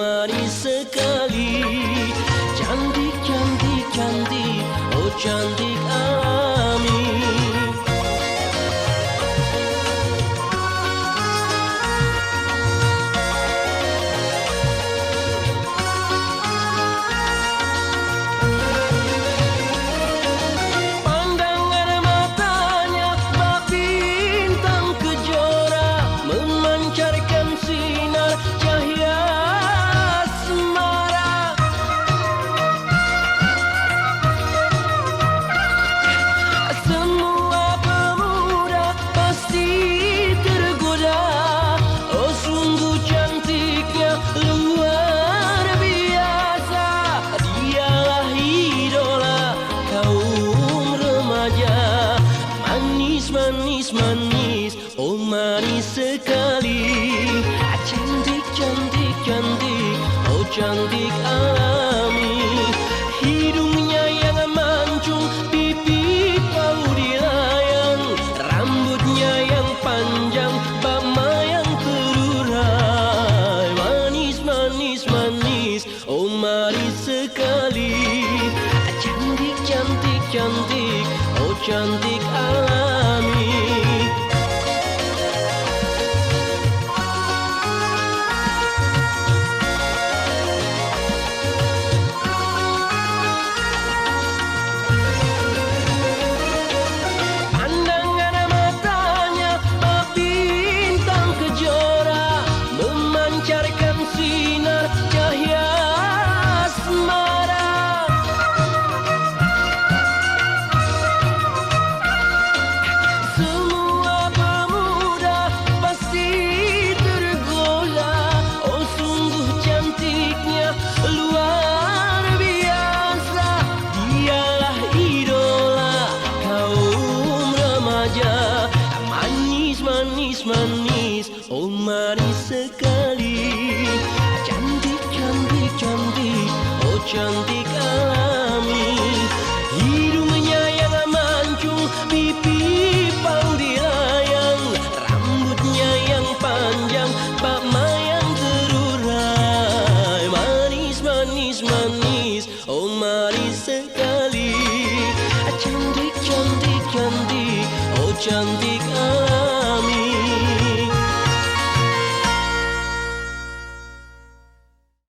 manis sekali. Cantik, cantik, cantik, oh cantik alami. Pandangan matanya bak bintang kejora, memancarkan sinar cahaya asmara. Semua pemuda pasti tergoda, oh sungguh cantiknya luar biasa. Dialah idola kaum remaja. Manis, manis, manis, oh manis sekali. Cantik, cantik, cantik, oh cantik alami. Hidungnya yang mancung, pipi bau dilayang, rambutnya yang panjang, bama yang terurai. Manis, manis, manis, oh manis sekali. Cantik, cantik, cantik, oh cantik alami. Pandangan matanya bak bintang kejora, memancarkan sinar cahaya asmara. Semua pemuda pasti tergoda, oh sungguh cantiknya luar biasa. Dialah idola kaum remaja. Manis, manis, manis, oh manis sekali. Cantik, cantik, cantik, oh cantik alami. Hidungnya yang mancung, pipi bau dilayang, rambutnya yang panjang, bama yang terurai. Manis, manis, manis, oh manis sekali. Cantik, cantik, cantik, oh cantik alami.